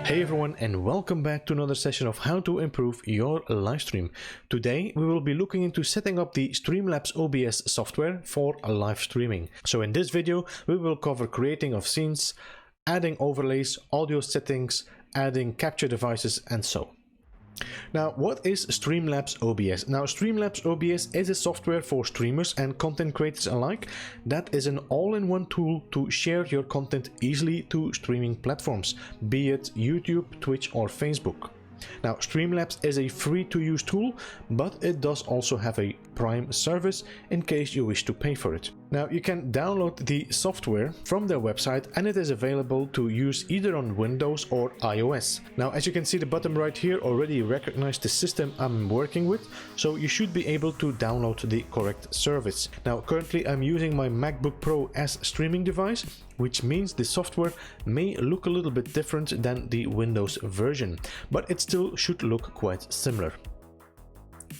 Hey everyone, and welcome back to another session of how to improve your live stream. Today we will be looking into setting up the Streamlabs OBS software for live streaming. So in this video we will cover creating of scenes, adding overlays, audio settings, adding capture devices, and so. Now, what is Streamlabs OBS? Now, Streamlabs OBS is a software for streamers and content creators alike that is an all-in-one tool to share your content easily to streaming platforms, be it YouTube, Twitch, or Facebook. Now, Streamlabs is a free-to-use tool, but it does also have a Prime service in case you wish to pay for it. Now, you can download the software from their website and it is available to use either on Windows or iOS. Now, as you can see, the bottom right here already recognized the system I'm working with, so you should be able to download the correct service. Now, currently I'm using my MacBook Pro as streaming device, which means the software may look a little bit different than the Windows version, but it still should look quite similar.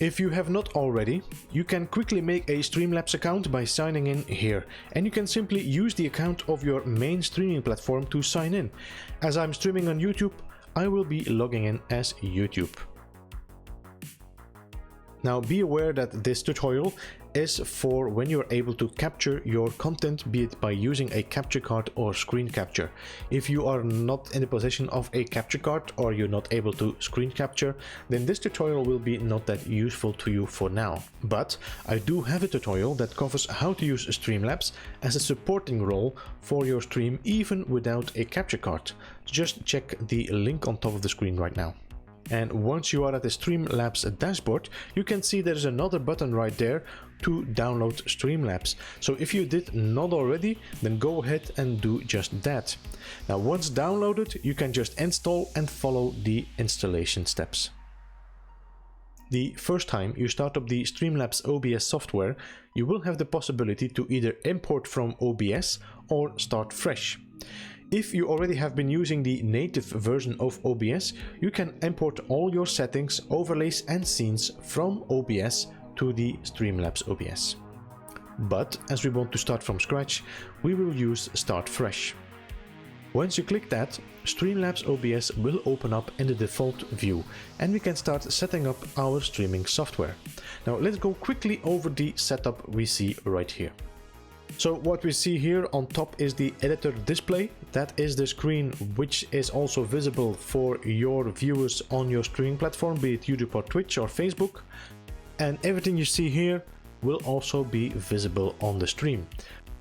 If you have not already, you can quickly make a Streamlabs account by signing in here, and you can simply use the account of your main streaming platform to sign in. As I'm streaming on YouTube, I will be logging in as YouTube. Now, be aware that this tutorial is for when you're able to capture your content, be it by using a capture card or screen capture. If you are not in the possession of a capture card or you're not able to screen capture, then this tutorial will be not that useful to you for now. But I do have a tutorial that covers how to use Streamlabs as a supporting role for your stream even without a capture card. Just check the link on top of the screen right now. And once you are at the Streamlabs dashboard, you can see there's another button right there to download Streamlabs. So if you did not already, then go ahead and do just that. Now, once downloaded, you can just install and follow the installation steps. The first time you start up the Streamlabs OBS software, you will have the possibility to either import from OBS or start fresh. If you already have been using the native version of OBS, you can import all your settings, overlays and scenes from OBS to the Streamlabs OBS. But as we want to start from scratch, we will use Start Fresh. Once you click that, Streamlabs OBS will open up in the default view and we can start setting up our streaming software. Now let's go quickly over the setup we see right here. So what we see here on top is the editor display. That is the screen which is also visible for your viewers on your streaming platform, be it YouTube or Twitch or Facebook. And everything you see here will also be visible on the stream.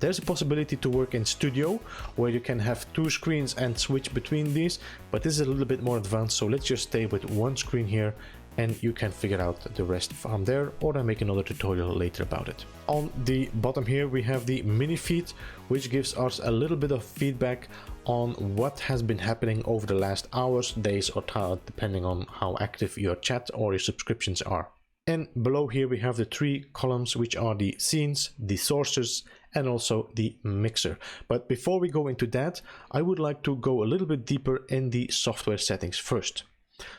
There's a possibility to work in Studio where you can have two screens and switch between these, but this is a little bit more advanced, so let's just stay with one screen here and you can figure out the rest from there, or I make another tutorial later about it. On the bottom here we have the mini feed, which gives us a little bit of feedback on what has been happening over the last hours, days or time, depending on how active your chat or your subscriptions are. And below here we have the three columns, which are the scenes, the sources, and also the mixer. But before we go into that, I would like to go a little bit deeper in the software settings first.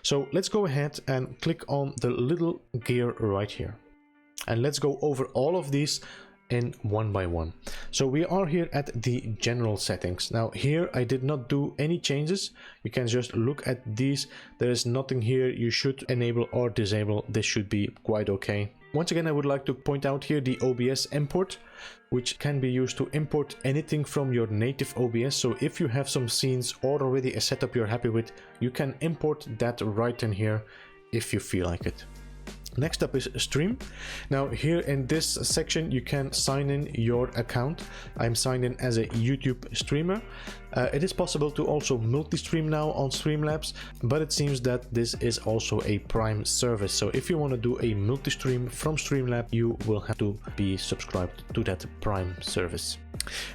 So let's go ahead and click on the little gear right here. And let's go over all of these in one by one. So we are here at the general settings. Now here I did not do any changes. You can just look at these. There is nothing here you should enable or disable. This should be quite okay. Once again, I would like to point out here the OBS import, which can be used to import anything from your native OBS. So if you have some scenes or already a setup you're happy with, you can import that right in here if you feel like it. Next up is Stream. Now here in this section you can sign in your account. I'm signed in as a YouTube streamer. It is possible to also multi-stream now on Streamlabs, but it seems that this is also a Prime service. So if you want to do a multi-stream from Streamlabs, you will have to be subscribed to that Prime service.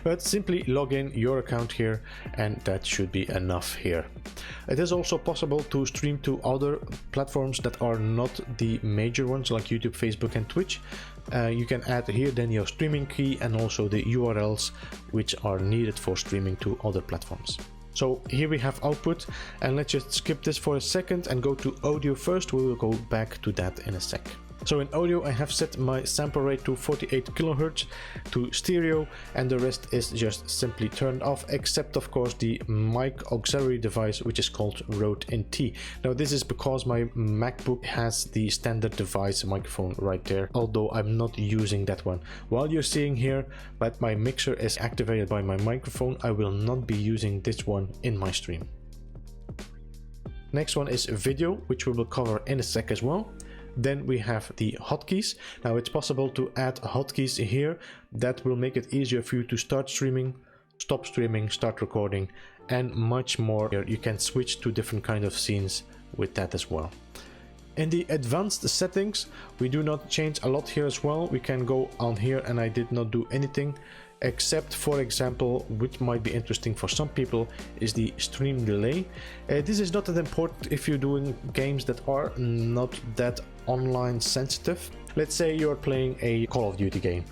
But simply log in your account here and that should be enough here. It is also possible to stream to other platforms that are not the major ones like YouTube, Facebook and Twitch. You can add here then your streaming key and also the URLs which are needed for streaming to other platforms. So here we have output, and let's just skip this for a second and go to audio first. We will go back to that in a sec. So in audio, I have set my sample rate to 48 kHz to stereo, and the rest is just simply turned off, except of course the mic auxiliary device, which is called Rode NT. Now this is because my MacBook has the standard device microphone right there, although I'm not using that one. While you're seeing here that my mixer is activated by my microphone, I will not be using this one in my stream. Next one is video, which we will cover in a sec as well. Then we have the hotkeys. Now it's possible to add hotkeys here that will make it easier for you to start streaming, stop streaming, start recording, and much more. You can switch to different kind of scenes with that as well. In the advanced settings, we do not change a lot here as well. We can go on here, and I did not do anything except, for example, which might be interesting for some people, is the stream delay. This is not that important if you're doing games that are not that online sensitive. Let's say you're playing a Call of Duty game,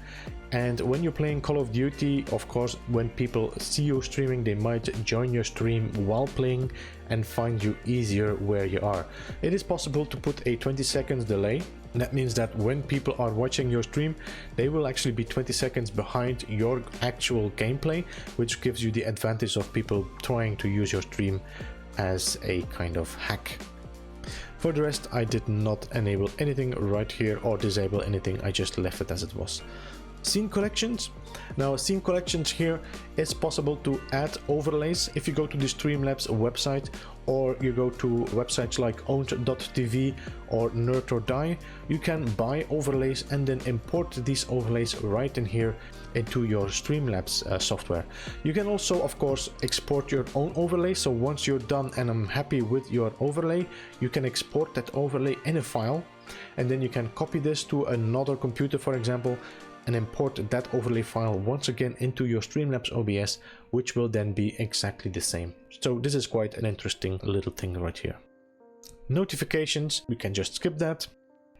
and when you're playing Call of Duty, of course, when people see you streaming, they might join your stream while playing and find you easier where you are. It is possible to put a 20 seconds delay. That means that when people are watching your stream, they will actually be 20 seconds behind your actual gameplay, which gives you the advantage of people trying to use your stream as a kind of hack. For the rest, I did not enable anything right here or disable anything. I just left it as it was. Scene collections. Now, scene collections here, it's possible to add overlays. If you go to the Streamlabs website, or you go to websites like owned.tv or Nerd or Die, you can buy overlays and then import these overlays right in here into your Streamlabs software. You can also, of course, export your own overlay. So once you're done and I'm happy with your overlay, you can export that overlay in a file, and then you can copy this to another computer, for example, and import that overlay file once again into your Streamlabs OBS, which will then be exactly the same. So this is quite an interesting little thing right here. Notifications, we can just skip that.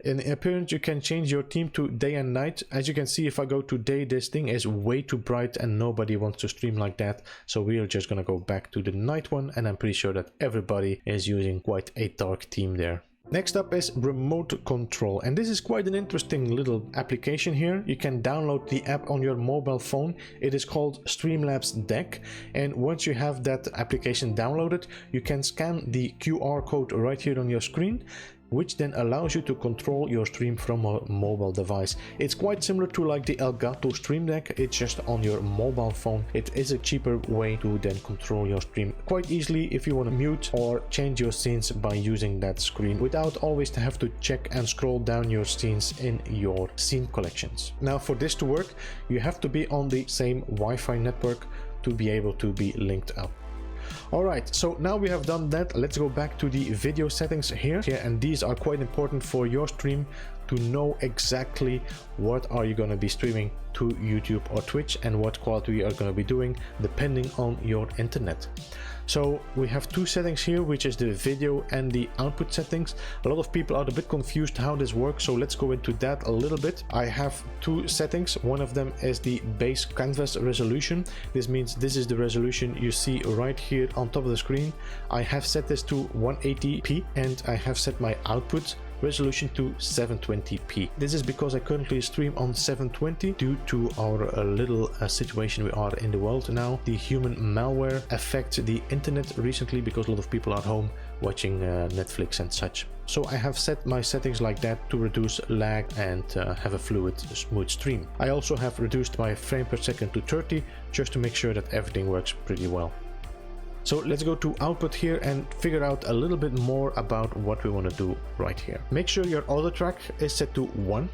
In appearance, you can change your theme to day and night. As you can see, if I go to day, this thing is way too bright and nobody wants to stream like that. So we are just gonna go back to the night one, and I'm pretty sure that everybody is using quite a dark theme there. Next up is remote control, and this is quite an interesting little application here. You can download the app on your mobile phone. It is called Streamlabs Deck, and once you have that application downloaded, you can scan the QR code right here on your screen, which then allows you to control your stream from a mobile device. It's quite similar to like the Elgato Stream Deck, it's just on your mobile phone. It is a cheaper way to then control your stream quite easily if you want to mute or change your scenes by using that screen without always to have to check and scroll down your scenes in your scene collections. Now, for this to work, you have to be on the same Wi-Fi network to be able to be linked up. Alright, so now we have done that, let's go back to the video settings here, and these are quite important for your stream to know exactly what are you going to be streaming to YouTube or Twitch and what quality you are going to be doing depending on your internet. So we have two settings here, which is the video and the output settings. A lot of people are a bit confused how this works, so let's go into that a little bit. I have two settings. One of them is the base canvas resolution. This means this is the resolution you see right here on top of the screen. I have set this to 180p, and I have set my output resolution to 720p. This is because I currently stream on 720 due to our little situation we are in the world now. The human malware affects the internet recently because a lot of people are home watching Netflix and such. So I have set my settings like that to reduce lag and have a fluid, smooth stream. I also have reduced my frame per second to 30 just to make sure that everything works pretty well. So let's go to output here and figure out a little bit more about what we want to do right here. Make sure your auto track is set to 1.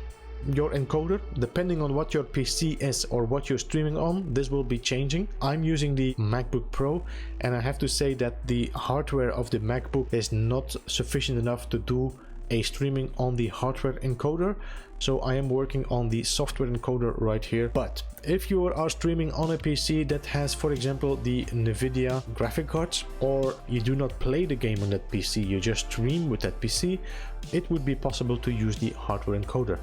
Your encoder, depending on what your PC is or what you're streaming on, this will be changing. I'm using the MacBook Pro, and I have to say that the hardware of the MacBook is not sufficient enough to do a streaming on the hardware encoder. So I am working on the software encoder right here. But if you are streaming on a PC that has, for example, the NVIDIA graphic cards, or you do not play the game on that PC, you just stream with that PC, it would be possible to use the hardware encoder.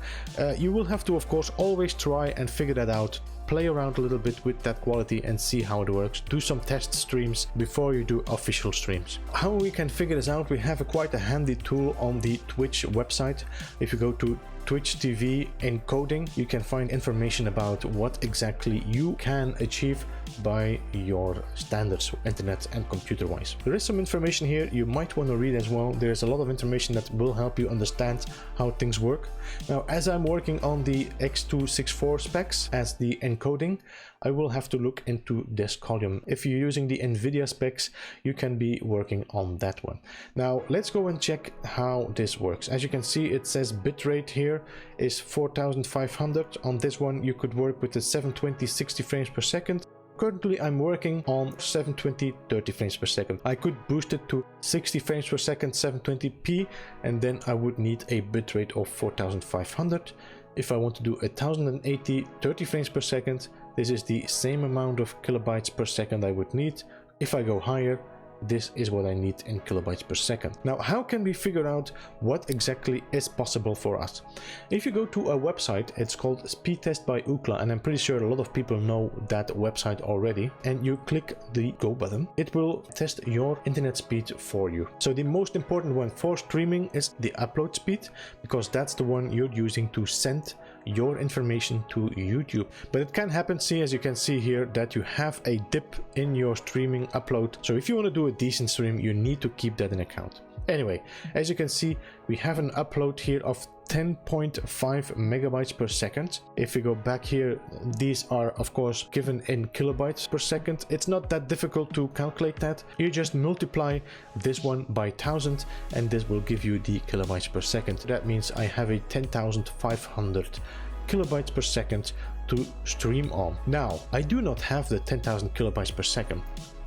You will have to, of course, always try and figure that out. Play around a little bit with that quality and see how it works. Do some test streams before you do official streams. How we can figure this out, we have quite a handy tool on the Twitch website. If you go to Twitch TV encoding, you can find information about what exactly you can achieve by your standards, internet and computer wise. There is some information here you might want to read as well. There's a lot of information that will help you understand how things work. Now, as I'm working on the X264 specs as the encoding, I will have to look into this column. If you're using the NVIDIA specs, you can be working on that one. Now, let's go and check how this works. As you can see, it says bitrate here is 4500. On this one, you could work with the 720 60 frames per second. Currently, I'm working on 720 30 frames per second. I could boost it to 60 frames per second 720p, and then I would need a bitrate of 4500. If I want to do 1080 30 frames per second, this is the same amount of kilobytes per second I would need. If I go higher, this is what I need in kilobytes per second. Now, how can we figure out what exactly is possible for us? If you go to a website, it's called Speed Test by Ookla, and I'm pretty sure a lot of people know that website already, and you click the go button, it will test your internet speed for you. So the most important one for streaming is the upload speed, because that's the one you're using to send your information to YouTube. But it can happen, see, as you can see here, that you have a dip in your streaming upload. So if you want to do a decent stream, you need to keep that in account. Anyway, as you can see, we have an upload here of 10.5 megabytes per second. If we go back here, these are of course given in kilobytes per second. It's not that difficult to calculate that. You just multiply this one by 1000 and this will give you the kilobytes per second. That means I have a 10,500 kilobytes per second to stream on. Now, I do not have the 10,000 kilobytes per second.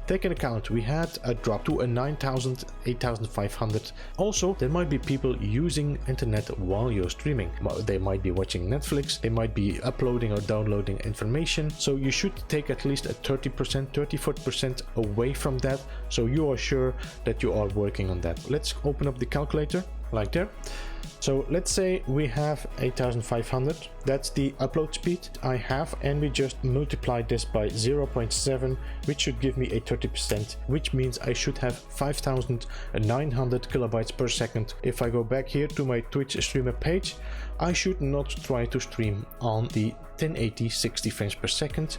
Take into account, we had a drop to a 9,000, 8,500. Also, there might be people using internet while you're streaming. They might be watching Netflix, they might be uploading or downloading information. So you should take at least a 30%, 30-40% away from that, so you are sure that you are working on that. Let's open up the calculator, like there. So let's say we have 8,500, that's the upload speed I have, and we just multiply this by 0.7, which should give me a 30%, which means I should have 5,900 kilobytes per second. If I go back here to my Twitch streamer page, I should not try to stream on the 1080 60 frames per second.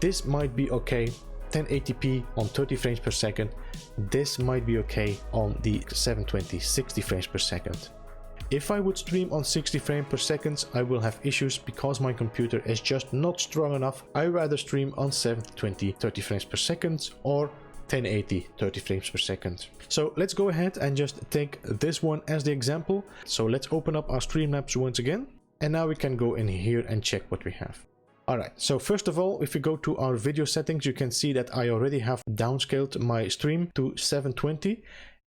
This might be okay. 1080p on 30 frames per second. This might be okay on the 720 60 frames per second. If I would stream on 60 frames per second, I will have issues because my computer is just not strong enough. I rather stream on 720 30 frames per second or 1080 30 frames per second. So let's go ahead and just take this one as the example. So let's open up our Streamlabs once again, and now we can go in here and check what we have. Alright, so first of all, if we go to our video settings, you can see that I already have downscaled my stream to 720,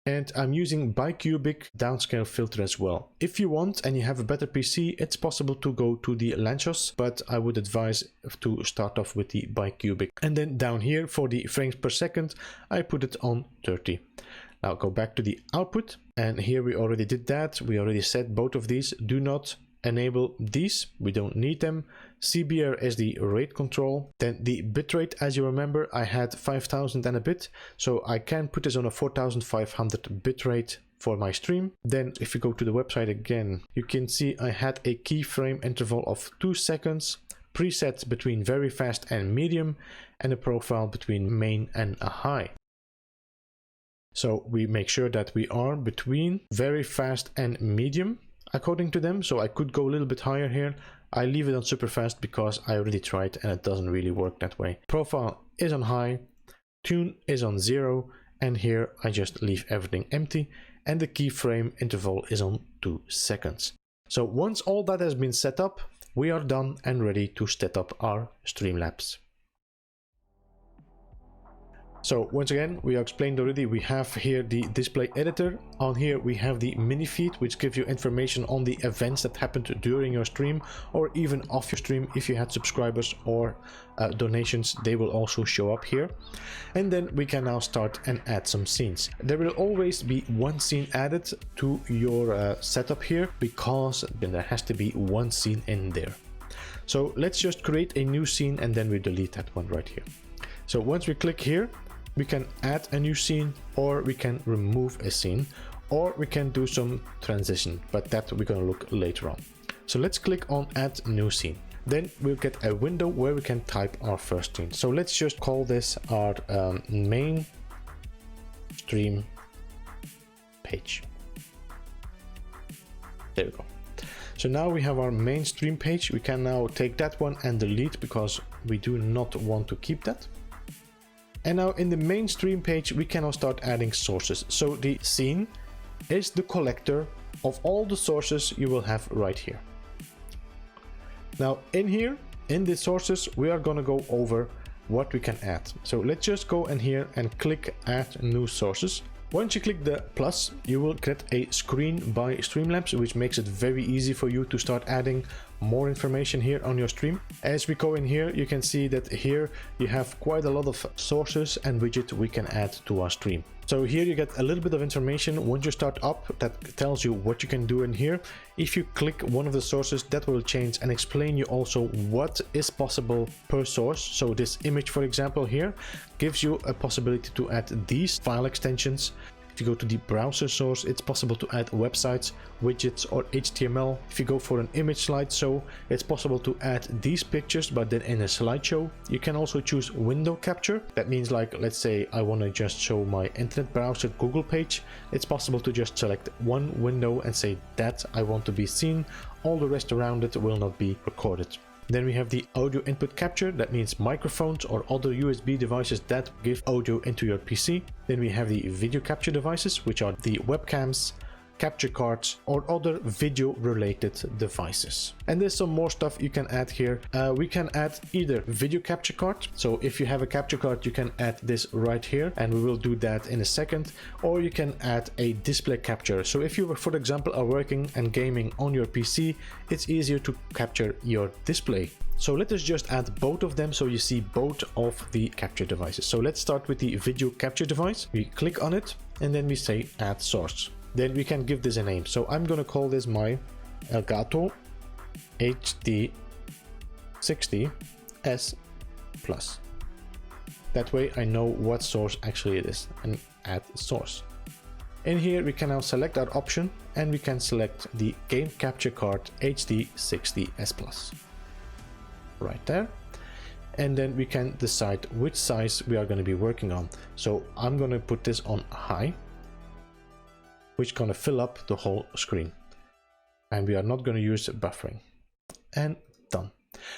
and I'm using bicubic downscale filter as well. If you want and you have a better PC, it's possible to go to the Lanchos, but I would advise to start off with the bicubic. And then down here for the frames per second, I put it on 30. Now go back to the output, and here we already did that. We already set both of these. Do not enable these, we don't need them. CBR is the rate control. Then the bitrate, as you remember, I had 5,000 and a bit, so I can put this on a 4,500 bitrate for my stream. Then if you go to the website again, you can see I had a keyframe interval of 2 seconds, presets between very fast and medium, and a profile between main and a high. So we make sure that we are between very fast and medium according to them. So I could go a little bit higher here. I leave it on super fast because I already tried and it doesn't really work that way. Profile is on high, tune is on 0, and here I just leave everything empty, and the keyframe interval is on 2 seconds. So once all that has been set up, we are done and ready to set up our Streamlabs. So once again, we explained already, we have here the display editor. On here we have the mini feed, which gives you information on the events that happened during your stream or even off your stream. If you had subscribers or donations, they will also show up here. And then we can now start and add some scenes. There will always be one scene added to your setup here, because then there has to be one scene in there. So let's just create a new scene and then we delete that one right here. So once we click here, we can add a new scene, or we can remove a scene, or we can do some transition, but that we're going to look later on. So let's click on add new scene. Then we'll get a window where we can type our first scene. So let's just call this our main stream page. There we go. So now we have our main stream page. We can now take that one and delete because we do not want to keep that. And now in the main stream page, we can now start adding sources. So the scene is the collector of all the sources you will have right here. Now in here, in the sources, we are going to go over what we can add. So let's just go in here and click add new sources. Once you click the plus, you will get a screen by Streamlabs, which makes it very easy for you to start adding more information here on your stream. As we go in here, you can see that here you have quite a lot of sources and widgets we can add to our stream. So here you get a little bit of information once you start up that tells you what you can do in here. If you click one of the sources, that will change and explain you also what is possible per source. So this image, for example, here gives you a possibility to add these file extensions. If you go to the browser source, it's possible to add websites, widgets or HTML. If you go for an image slideshow, it's possible to add these pictures, but then in a slideshow. You can also choose window capture. That means, like, let's say I want to just show my internet browser Google page. It's possible to just select one window and say that I want to be seen. All the rest around it will not be recorded. Then we have the audio input capture. That means microphones or other USB devices that give audio into your PC. Then we have the video capture devices, which are the webcams, capture cards or other video related devices. And there's some more stuff you can add here. We can add either video capture card. So if you have a capture card, you can add this right here, and we will do that in a second. Or you can add a display capture. So if you, for example, are working and gaming on your PC, it's easier to capture your display. So let us just add both of them so you see both of the capture devices. So let's start with the video capture device. We click on it and then we say add source. Then we can give this a name. So I'm going to call this my Elgato HD 60S Plus. That way I know what source actually it is, and add source. In here we can now select our option and we can select the game capture card HD 60S Plus. Right there. And then we can decide which size we are going to be working on. So I'm going to put this on high, which is going to fill up the whole screen, and we are not going to use buffering. And done.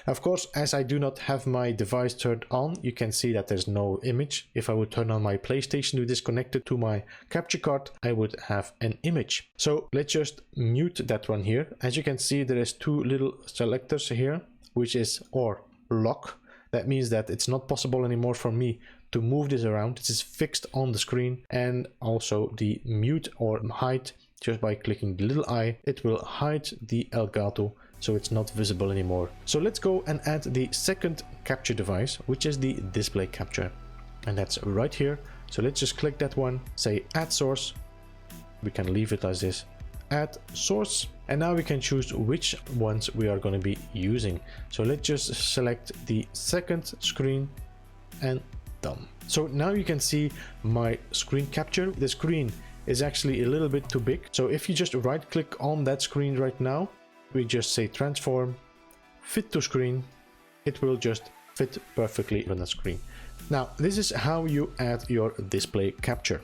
Of course, as I do not have my device turned on, you can see that there's no image. If I would turn on my PlayStation to disconnect it to my capture card, I would have an image. So let's just mute that one here. As you can see, there is two little selectors here, which is or lock. That means that it's not possible anymore for me to move this around. This is fixed on the screen. And also the mute or hide, just by clicking the little eye, it will hide the Elgato so it's not visible anymore. So let's go and add the second capture device, which is the display capture, and that's right here. So let's just click that one, say add source. We can leave it as this, add source, and now we can choose which ones we are going to be using. So let's just select the second screen and done. So now you can see my screen capture. The screen is actually a little bit too big. So if you just right click on that screen right now, we just say transform, fit to screen, it will just fit perfectly on the screen. Now this is how you add your display capture.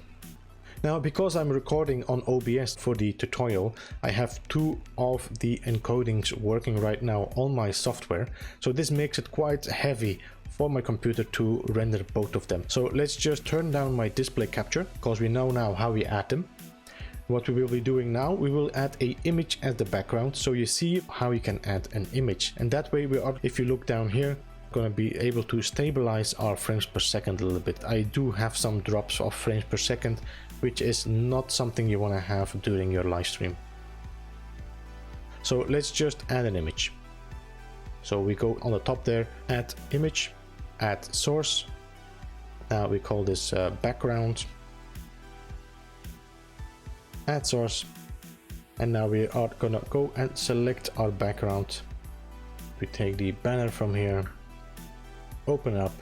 Now, because I'm recording on OBS for the tutorial, I have two of the encodings working right now on my software. So this makes it quite heavy for my computer to render both of them. So let's just turn down my display capture, because we know now how we add them. What we will be doing now, we will add an image as the background. So you see how you can add an image. And that way we are, if you look down here, going to be able to stabilize our frames per second a little bit. I do have some drops of frames per second, which is not something you want to have during your live stream. So let's just add an image. So we go on the top there, add image, add source. Now we call this background, add source, and now we are gonna go and select our background. We take the banner from here, open up,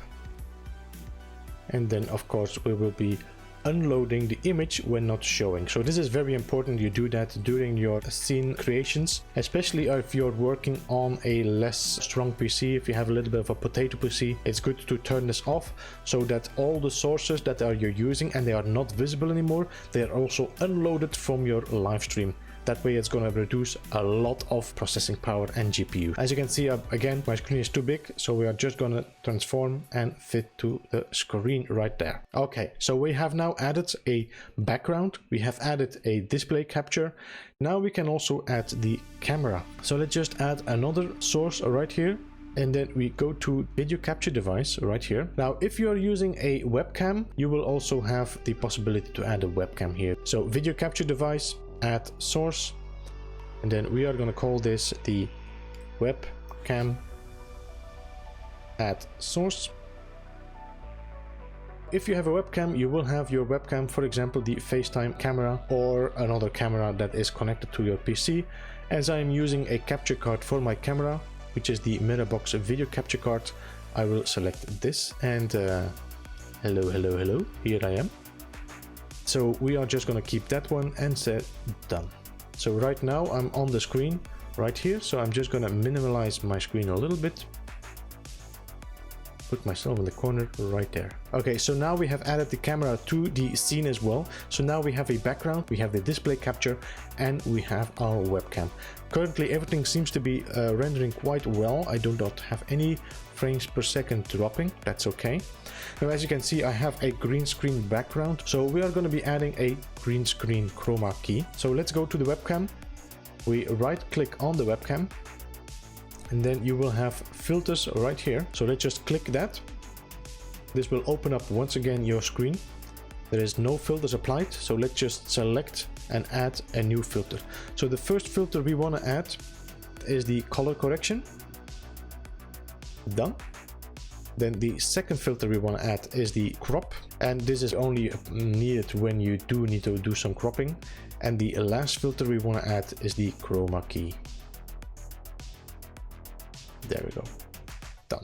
and then of course we will be unloading the image when not showing. So this is very important you do that during your scene creations, especially if you're working on a less strong PC. If you have a little bit of a potato PC, it's good to turn this off so that all the sources that you're using and they are not visible anymore, they are also unloaded from your live stream. That way it's going to reduce a lot of processing power and GPU. As you can see, again, my screen is too big, so we are just going to transform and fit to the screen right there. Okay, so we have now added a background, we have added a display capture. Now we can also add the camera. So let's just add another source right here. And then we go to video capture device right here. Now, if you are using a webcam, you will also have the possibility to add a webcam here. So video capture device, add source, and then we are going to call this the webcam add source. If you have a webcam, you will have your webcam, for example, the FaceTime camera or another camera that is connected to your PC. As I am using a capture card for my camera, which is the Mirrorbox video capture card, I will select this and hello, here I am. So we are just going to keep that one and say done. So right now I'm on the screen right here, so I'm just going to minimize my screen a little bit, put myself in the corner right there. Okay, so now we have added the camera to the scene as well. So now we have a background, we have the display capture, and we have our webcam. Currently everything seems to be rendering quite well. I do not have any frames per second dropping. That's okay. Now, as you can see, I have a green screen background, so we are going to be adding a green screen chroma key. So let's go to the webcam. We right click on the webcam, and then you will have filters right here. So let's just click that. This will open up once again your screen. There is no filters applied, so let's just select and add a new filter. So the first filter we want to add is the color correction. Done. Then the second filter we want to add is the crop, and this is only needed when you do need to do some cropping. And the last filter we want to add is the chroma key. There we go. Done.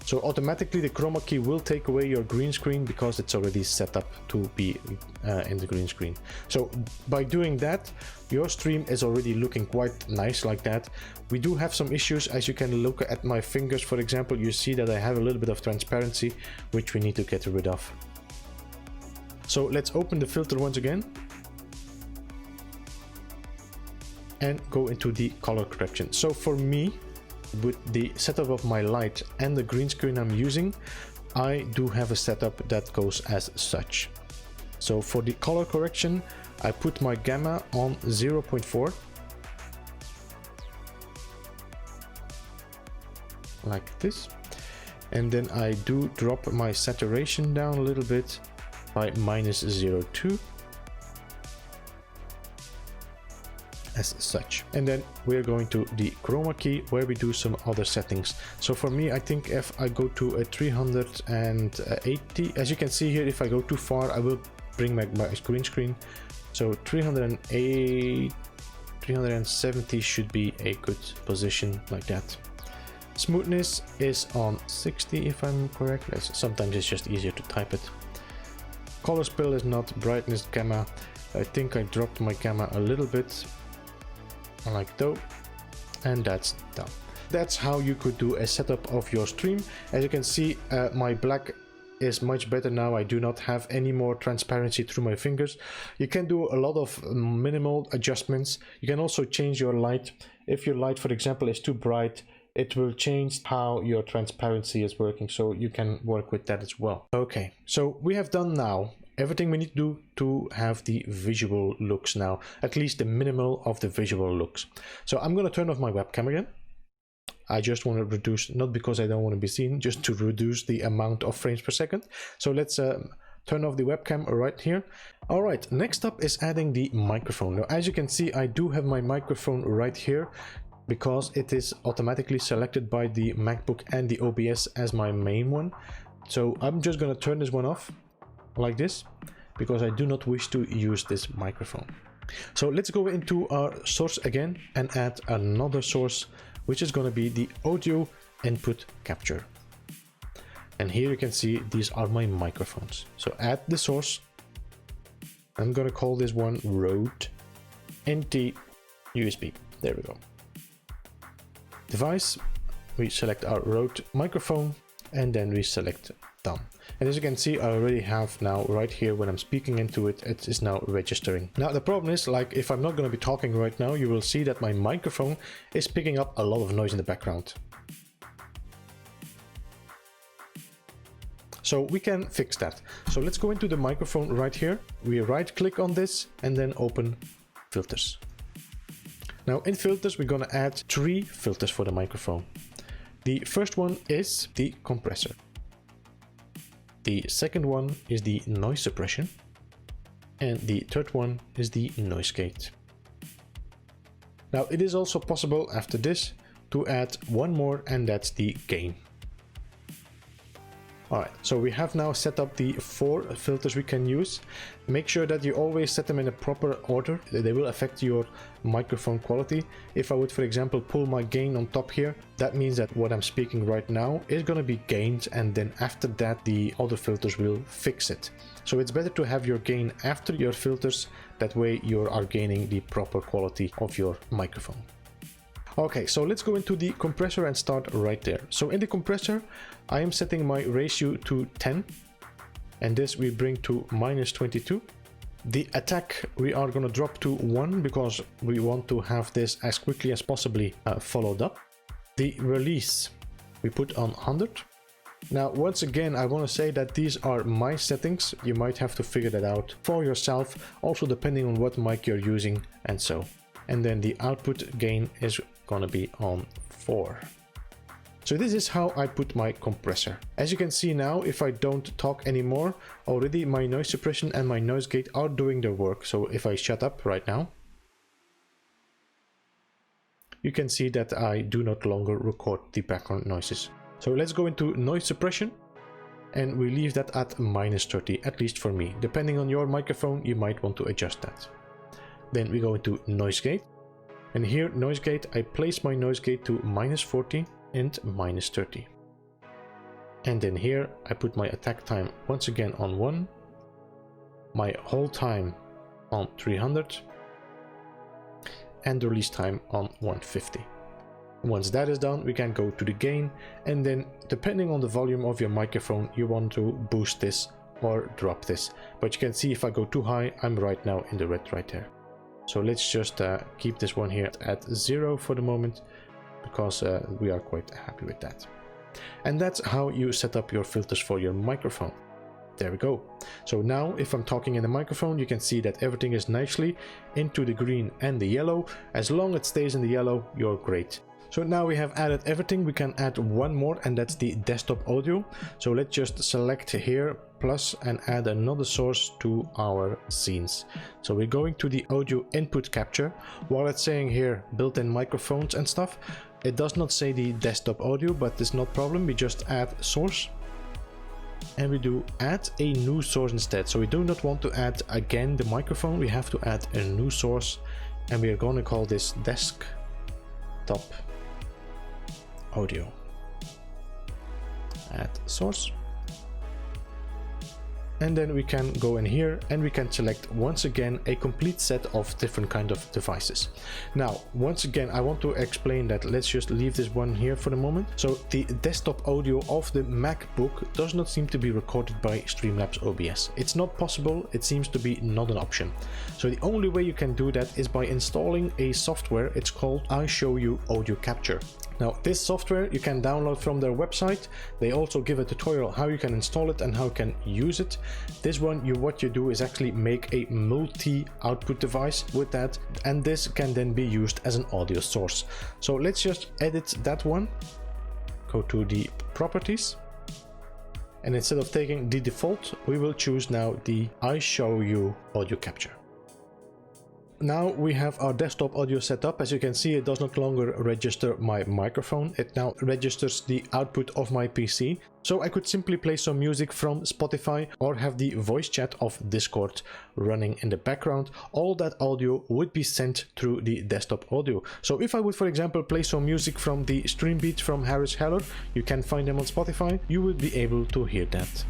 So automatically the chroma key will take away your green screen because it's already set up to be in the green screen. So by doing that, your stream is already looking quite nice like that. We do have some issues. As you can look at my fingers, for example, you see that I have a little bit of transparency, which we need to get rid of. So let's open the filter once again and go into the color correction. So for me, with the setup of my light and the green screen I'm using, I do have a setup that goes as such. So for the color correction, I put my gamma on 0.4, like this, and then I do drop my saturation down a little bit by -0.2. as such. And then we're going to the chroma key where we do some other settings. So for me, I think if I go to a 380, as you can see here, if I go too far, I will bring my green screen. So 308, 370 should be a good position like that. Smoothness is on 60 if I'm correct. Sometimes it's just easier to type it. Color spill is not. Brightness gamma, I think I dropped my gamma a little bit, like though, and that's done. That's how you could do a setup of your stream. As you can see, my black is much better now. I do not have any more transparency through my fingers. You can do a lot of minimal adjustments. You can also change your light. If your light, for example, is too bright, it will change how your transparency is working, so you can work with that as well. Okay, so we have done now everything we need to do to have the visual looks now, at least the minimal of the visual looks. So I'm going to turn off my webcam again. I just want to reduce, not because I don't want to be seen, just to reduce the amount of frames per second. So let's turn off the webcam right here. All right, next up is adding the microphone. Now, as you can see, I do have my microphone right here because it is automatically selected by the MacBook and the OBS as my main one. So I'm just going to turn this one off like this because I do not wish to use this microphone. So let's go into our source again and add another source, which is going to be the audio input capture. And here you can see these are my microphones. So add the source, I'm gonna call this one Rode NT USB. There we go. Device, we select our Rode microphone and then we select done. And as you can see, I already have now right here when I'm speaking into it, it is now registering. Now the problem is, like if I'm not going to be talking right now, you will see that my microphone is picking up a lot of noise in the background. So we can fix that. So let's go into the microphone right here. We right click on this and then open filters. Now in filters, we're going to add 3 filters for the microphone. The first one is the compressor. The second one is the noise suppression. And the third one is the noise gate. Now it is also possible after this to add one more, and that's the gain. Alright, so we have now set up the 4 filters we can use. Make sure that you always set them in a proper order. They will affect your microphone quality. If I would, for example, pull my gain on top here, that means that what I'm speaking right now is going to be gained, and then after that the other filters will fix it. So it's better to have your gain after your filters, that way you are gaining the proper quality of your microphone. Okay, so let's go into the compressor and start right there. So in the compressor, I am setting my ratio to 10, and this we bring to -22. The attack we are going to drop to 1 because we want to have this as quickly as possibly followed up. The release we put on 100. Now once again, I want to say that these are my settings. You might have to figure that out for yourself, also depending on what mic you're using and so. And then the output gain is going to be on 4. So this is how I put my compressor. As you can see now, if I don't talk anymore, already my noise suppression and my noise gate are doing their work. So if I shut up right now, you can see that I do not longer record the background noises. So let's go into noise suppression, and we leave that at -30, at least for me. Depending on your microphone, you might want to adjust that. Then we go into noise gate, and here noise gate, I place my noise gate to -40 and -30. And then here I put my attack time once again on 1, my hold time on 300, and the release time on 150. Once that is done, we can go to the gain, and then depending on the volume of your microphone, you want to boost this or drop this. But you can see if I go too high, I'm right now in the red right there. So let's just keep this one here at 0 for the moment, because we are quite happy with that. And that's how you set up your filters for your microphone. There we go. So now if I'm talking in the microphone, you can see that everything is nicely into the green and the yellow. As long as it stays in the yellow, you're great. So now we have added everything. We can add one more, and that's the desktop audio. So let's just select here plus and add another source to our scenes. So we're going to the audio input capture. While it's saying here built-in microphones and stuff, it does not say the desktop audio, but it's not problem. We just add source, and we do add a new source instead. So we do not want to add again the microphone. We have to add a new source, and we are going to call this desktop audio. Add source, and then we can go in here and we can select once again a complete set of different kind of devices. Now once again, I want to explain that. Let's just leave this one here for the moment. So the desktop audio of the Macbook does not seem to be recorded by Streamlabs OBS. It's not possible. It seems to be not an option. So the only way you can do that is by installing a software. It's called iShowU Audio Capture. Now this software you can download from their website. They also give a tutorial how you can install it and how you can use it. This one, what you do is actually make a multi-output device with that, and this can then be used as an audio source. So let's just edit that one. Go to the properties, and instead of taking the default, we will choose now the iShowU Audio Capture. Now we have our desktop audio set up. As you can see, it does not longer register my microphone. It now registers the output of my PC. So I could simply play some music from Spotify or have the voice chat of Discord running in the background. All that audio would be sent through the desktop audio. So if I would, for example, play some music from the Stream Beat from Harris Heller, you can find them on Spotify, you would be able to hear that.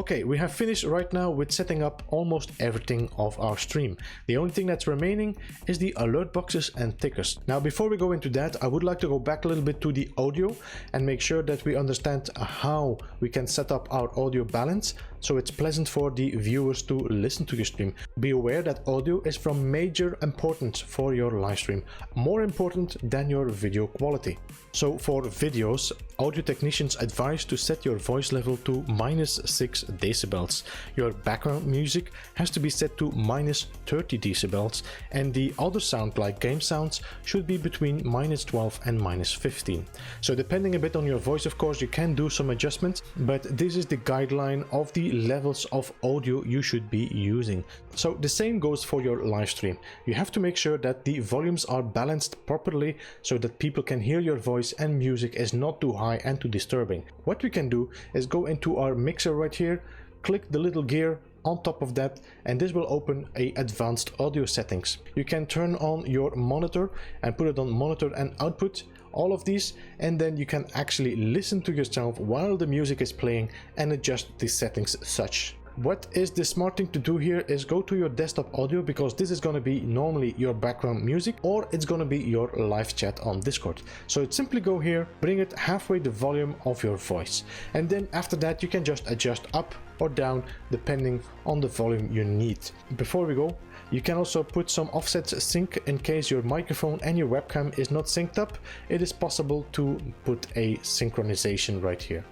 Okay, we have finished right now with setting up almost everything of our stream. The only thing that's remaining is the alert boxes and tickers. Now, before we go into that, I would like to go back a little bit to the audio and make sure that we understand how we can set up our audio balance so it's pleasant for the viewers to listen to your stream. Be aware that audio is from major importance for your live stream, more important than your video quality. So for videos, audio technicians advise to set your voice level to -6 decibels. Your background music has to be set to -30 decibels, and the other sound like game sounds should be between -12 and -15. So depending a bit on your voice, of course, you can do some adjustments, but this is the guideline of the levels of audio you should be using. So the same goes for your live stream. You have to make sure that the volumes are balanced properly so that people can hear your voice and music is not too high and too disturbing. What we can do is go into our mixer right here, click the little gear on top of that, and this will open a advanced audio settings. You can turn on your monitor and put it on monitor and output, all of these, and then you can actually listen to yourself while the music is playing and adjust the settings such. What is the smart thing to do here is go to your desktop audio, because this is going to be normally your background music, or it's going to be your live chat on Discord. So it's simply go here, bring it halfway the volume of your voice, and then after that you can just adjust up or down depending on the volume you need. Before we go, you can also put some offsets sync in case your microphone and your webcam is not synced up. It is possible to put a synchronization right here.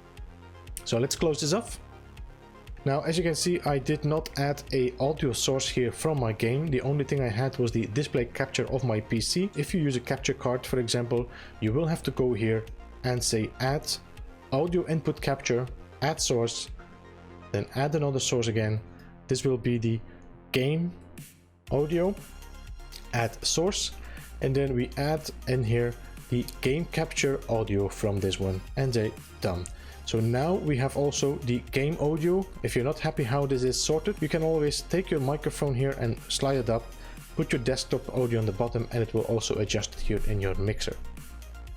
So let's close this off. Now, as you can see, I did not add a audio source here from my game. The only thing I had was the display capture of my PC. If you use a capture card, for example, you will have to go here and say add audio input capture, add source, then add another source again. This will be the game audio, add source, and then we add in here the game capture audio from this one, and say done. So now we have also the game audio. If you're not happy how this is sorted, you can always take your microphone here and slide it up, put your desktop audio on the bottom, and it will also adjust it here in your mixer.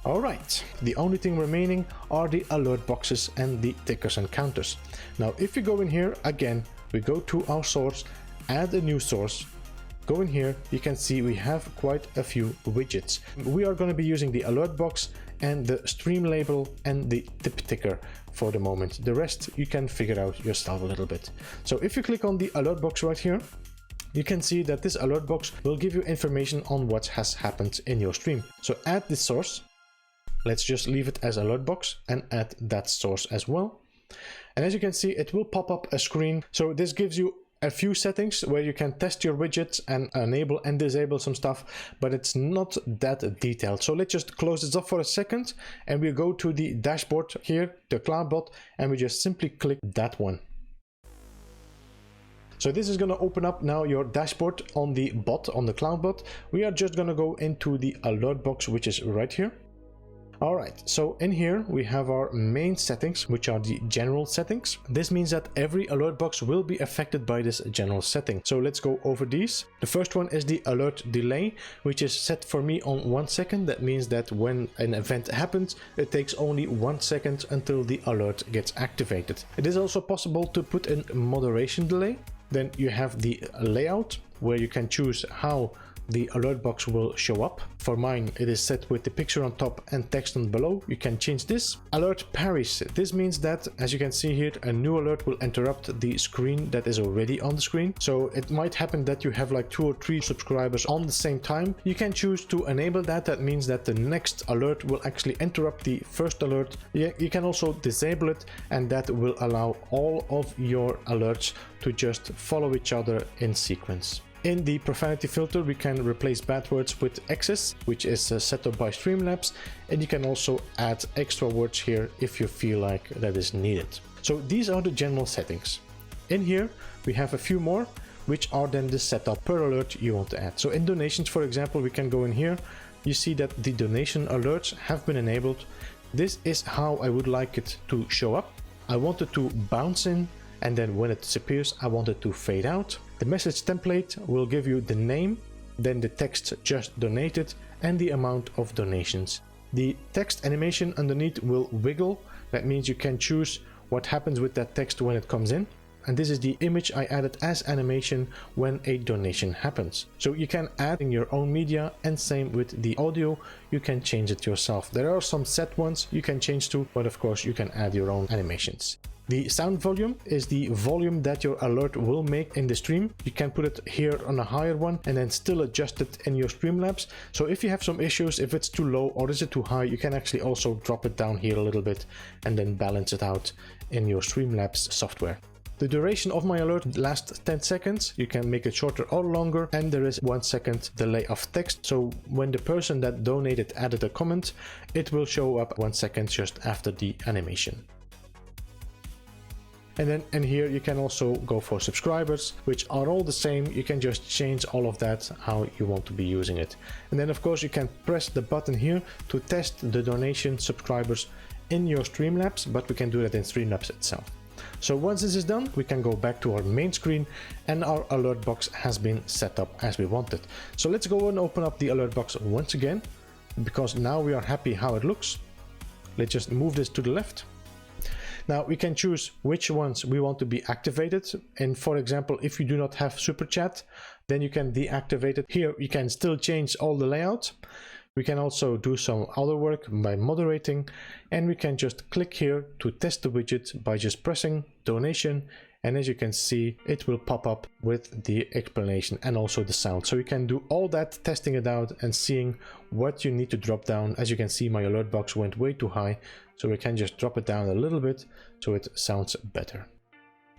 Alright, the only thing remaining are the alert boxes and the tickers and counters. Now if we go in here again, we go to our source, add a new source, go in here, you can see we have quite a few widgets. We are going to be using the alert box and the stream label and the tip ticker for the moment. The rest you can figure out yourself a little bit. So if you click on the alert box right here, you can see that this alert box will give you information on what has happened in your stream. So add this source. Let's just leave it as alert box and add that source as well. And as you can see, it will pop up a screen. So this gives you a few settings where you can test your widgets and enable and disable some stuff, but it's not that detailed. So let's just close this up for a second and we'll go to the dashboard here, the CloudBot, and we just simply click that one. So this is going to open up now your dashboard on the bot, on the CloudBot. We are just going to go into the alert box, which is right here. Alright, so in here we have our main settings, which are the general settings. This means that every alert box will be affected by this general setting. So let's go over these. The first one is the alert delay, which is set for me on 1 second. That means that when an event happens, it takes only 1 second until the alert gets activated. It is also possible to put in moderation delay. Then you have the layout, where you can choose how the alert box will show up. For mine, it is set with the picture on top and text on below. You can change this. Alert parries. This means that, as you can see here, a new alert will interrupt the screen that is already on the screen. So it might happen that you have like 2 or 3 subscribers on the same time. You can choose to enable that. That means that the next alert will actually interrupt the first alert. You can also disable it, and that will allow all of your alerts to just follow each other in sequence. In the profanity filter, we can replace bad words with excess, which is set up by Streamlabs, and you can also add extra words here if you feel like that is needed. So these are the general settings. In here, we have a few more, which are then the setup per alert you want to add. So in donations, for example, we can go in here. You see that the donation alerts have been enabled. This is how I would like it to show up. I want it to bounce in, and then when it disappears, I want it to fade out. The message template will give you the name, then the text just donated, and the amount of donations. The text animation underneath will wiggle. That means you can choose what happens with that text when it comes in. and this is the image I added as animation when a donation happens. So you can add in your own media, and same with the audio, you can change it yourself. There are some set ones you can change to, but of course you can add your own animations. The sound volume is the volume that your alert will make in the stream. You can put it here on a higher one and then still adjust it in your Streamlabs. So if you have some issues, if it's too low or is it too high, you can actually also drop it down here a little bit and then balance it out in your Streamlabs software. The duration of my alert lasts 10 seconds. You can make it shorter or longer, and there is 1 second delay of text. So when the person that donated added a comment, it will show up 1 second just after the animation. And then in here you can also go for subscribers, which are all the same. You can just change all of that how you want to be using it. And then of course you can press the button here to test the donation subscribers in your Streamlabs, but we can do that in Streamlabs itself. So once this is done, we can go back to our main screen and our alert box has been set up as we wanted. So let's go and open up the alert box once again, because now we are happy how it looks. Let's just move this to the left. Now we can choose which ones we want to be activated. And for example, if you do not have super chat, then you can deactivate it. Here you can still change all the layout. We can also do some other work by moderating, and we can just click here to test the widget by just pressing donation, and as you can see it will pop up with the explanation and also the sound. So you can do all that, testing it out and seeing what you need to drop down. As you can see, my alert box went way too high, so we can just drop it down a little bit so it sounds better.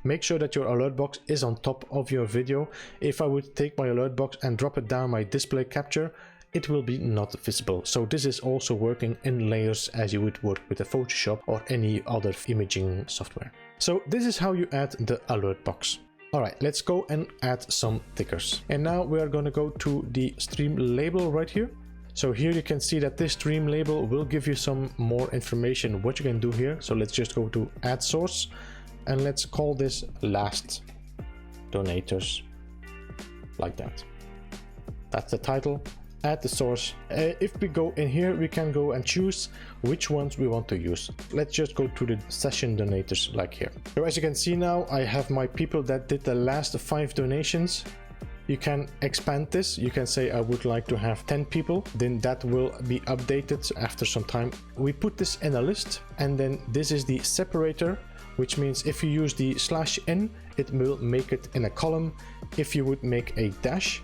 Make sure that your alert box is on top of your video. If I would take my alert box and drop it down my display capture, it will be not visible. So this is also working in layers as you would work with a Photoshop or any other imaging software. So this is how you add the alert box. Alright, let's go and add some tickers. And now we are going to go to the stream label right here. So here you can see that this stream label will give you some more information what you can do here. So let's just go to add source and let's call this last donators, like that. That's the title. Add the source. If we go in here, we can go and choose which ones we want to use. Let's just go to the session donators like here. So as you can see now, I have my people that did the last 5 donations. You can expand this. You can say I would like to have 10 people, then that will be updated after some time. We put this in a list, and then this is the separator, which means if you use the /n, it will make it in a column. If you would make a dash,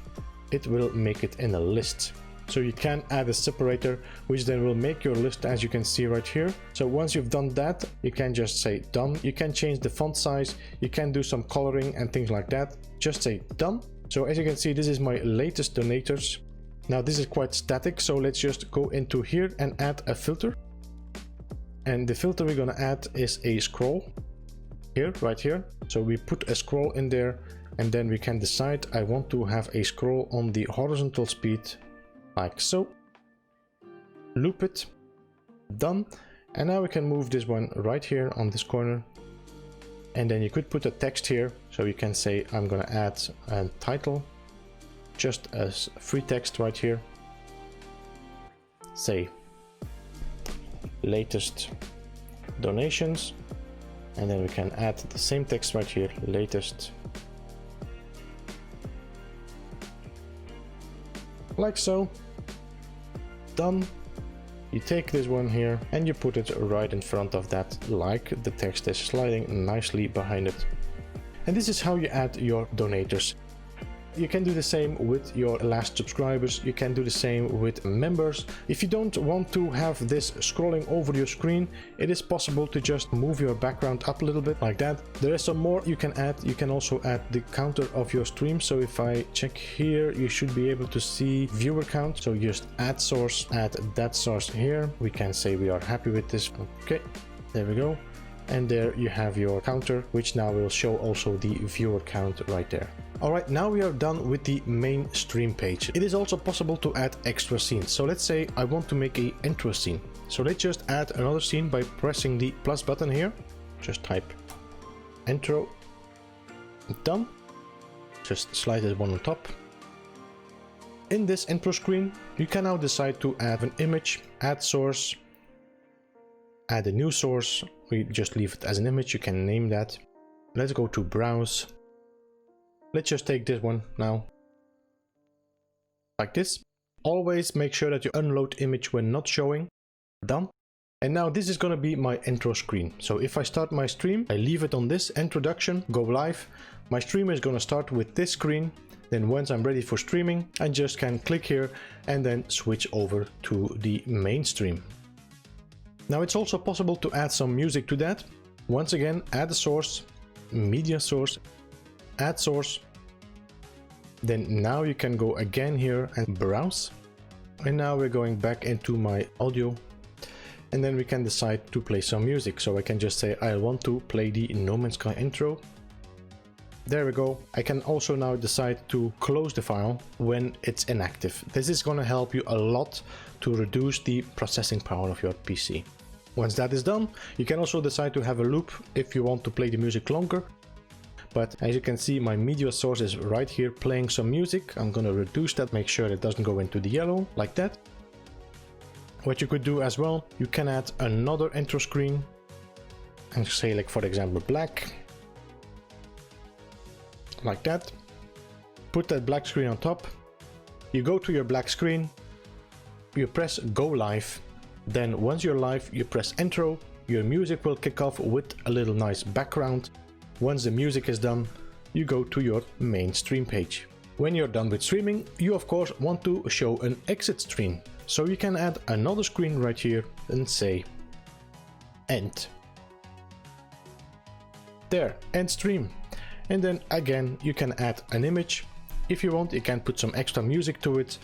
it will make it in a list. So you can add a separator, which then will make your list as you can see right here. So once you've done that, you can just say done. You can change the font size, you can do some coloring and things like that. Just say done. So as you can see, this is my latest donators. Now this is quite static, so let's just go into here and add a filter. And the filter we're gonna add is a scroll here, right here. So we put a scroll in there, and then we can decide I want to have a scroll on the horizontal speed like so. Loop it. Done. And now we can move this one right here on this corner. And then you could put a text here. So you can say I'm gonna add a title, just as free text right here. Say latest donations. And then we can add the same text right here, latest. Like so. Done. You take this one here and you put it right in front of that, like the text is sliding nicely behind it. And this is how you add your donators. You can do the same with your last subscribers. You can do the same with members. If you don't want to have this scrolling over your screen, it is possible to just move your background up a little bit like that. There is some more you can add. You can also add the counter of your stream. So if I check here, you should be able to see viewer count. So just add source, add that source here. We can say we are happy with this. Okay, there we go. And there you have your counter, which now will show also the viewer count right there. Alright, now we are done with the main stream page. It is also possible to add extra scenes. So let's say I want to make an intro scene. So let's just add another scene by pressing the plus button here. Just type intro. Done. Just slide this one on top. In this intro screen, you can now decide to add an image, add source, add a new source. We just leave it as an image, you can name that. Let's go to browse. Let's just take this one now. Like this. Always make sure that you unload image when not showing. Done. And now this is going to be my intro screen. So if I start my stream, I leave it on this introduction, go live. My stream is going to start with this screen. Then once I'm ready for streaming, I just can click here and then switch over to the main stream. Now it's also possible to add some music to that. Once again, add a source, media source, add source. Then now you can go again here and browse. And now we're going back into my audio. And then we can decide to play some music. So I can just say I want to play the No Man's Sky intro. There we go. I can also now decide to close the file when it's inactive. This is going to help you a lot to reduce the processing power of your PC. Once that is done, you can also decide to have a loop if you want to play the music longer. But as you can see, my media source is right here playing some music. I'm going to reduce that, make sure it doesn't go into the yellow like that. What you could do as well, you can add another intro screen and say, like, for example, black. Like that. Put that black screen on top. You go to your black screen, you press go live. Then once you're live, you press intro. Your music will kick off with a little nice background. Once the music is done, you go to your main stream page. When you're done with streaming, you of course want to show an exit screen. So you can add another screen right here and say end. There, end stream. And then again, you can add an image. If you want, you can put some extra music to it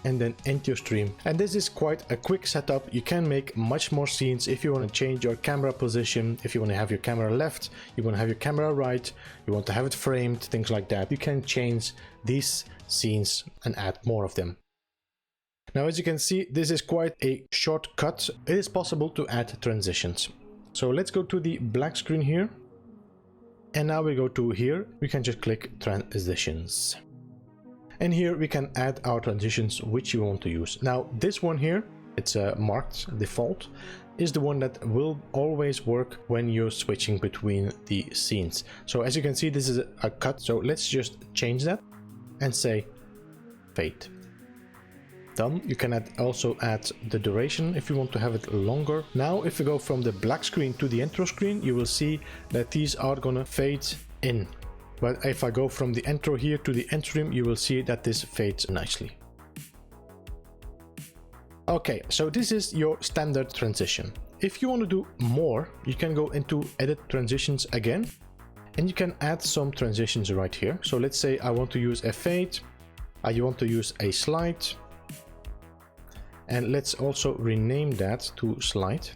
and then end your stream. And this is quite a quick setup. You can make much more scenes if you want to change your camera position, if you want to have your camera left, you want to have your camera right, you want to have it framed, things like that. You can change these scenes and add more of them. Now, as you can see, this is quite a shortcut. It is possible to add transitions. So let's go to the black screen here. And now we go to here, we can just click transitions. And here we can add our transitions which you want to use. Now this one here, it's marked default, is the one that will always work when you're switching between the scenes. So as you can see, this is a cut. So let's just change that and say fade. Done. You can also add the duration if you want to have it longer. Now if you go from the black screen to the intro screen, you will see that these are gonna fade in. But if I go from the intro here to the end stream, you will see that this fades nicely. Okay, so this is your standard transition. If you want to do more, you can go into edit transitions again, and you can add some transitions right here. So let's say I want to use a fade, I want to use a slide, and let's also rename that to slide.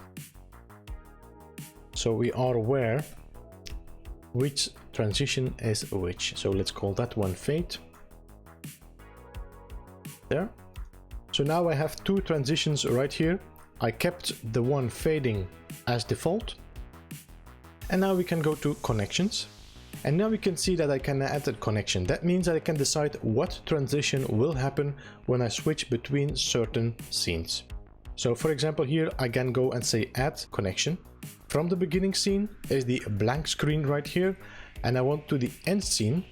So we are aware which transition is which. So let's call that one fade. There. So now I have two transitions right here. I kept the one fading as default. And now we can go to connections. And now we can see that I can add a connection. That means that I can decide what transition will happen when I switch between certain scenes. So for example, here I can go and say add connection. From the beginning scene is the blank screen right here. And I want to the end scene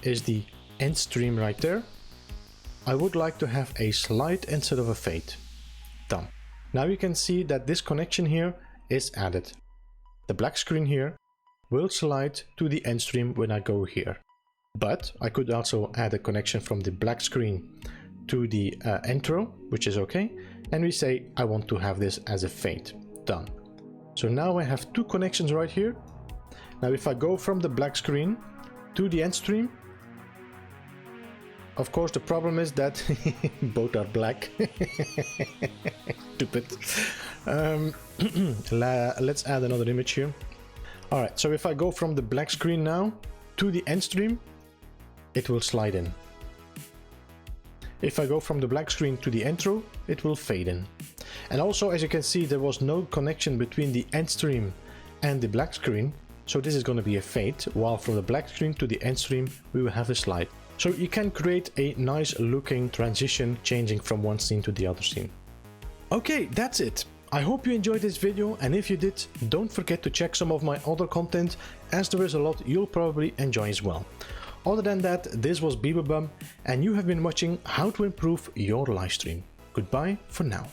is the end stream right there. I would like to have a slide instead of a fade. Done. Now you can see that this connection here is added. The black screen here will slide to the end stream when I go here. But I could also add a connection from the black screen to the intro, which is okay. And we say, I want to have this as a fade. Done. So now I have two connections right here. Now if I go from the black screen to the end stream, of course the problem is that both are black. Stupid. Let's add another image here. Alright, so if I go from the black screen now to the end stream, it will slide in. If I go from the black screen to the intro, it will fade in. And also, as you can see, there was no connection between the end stream and the black screen. So this is going to be a fade, while from the black screen to the end stream, we will have a slide. So you can create a nice looking transition changing from one scene to the other scene. Okay, that's it. I hope you enjoyed this video, and if you did, don't forget to check some of my other content, as there is a lot you'll probably enjoy as well. Other than that, this was Beeblebum, and you have been watching How to Improve Your Livestream. Goodbye for now.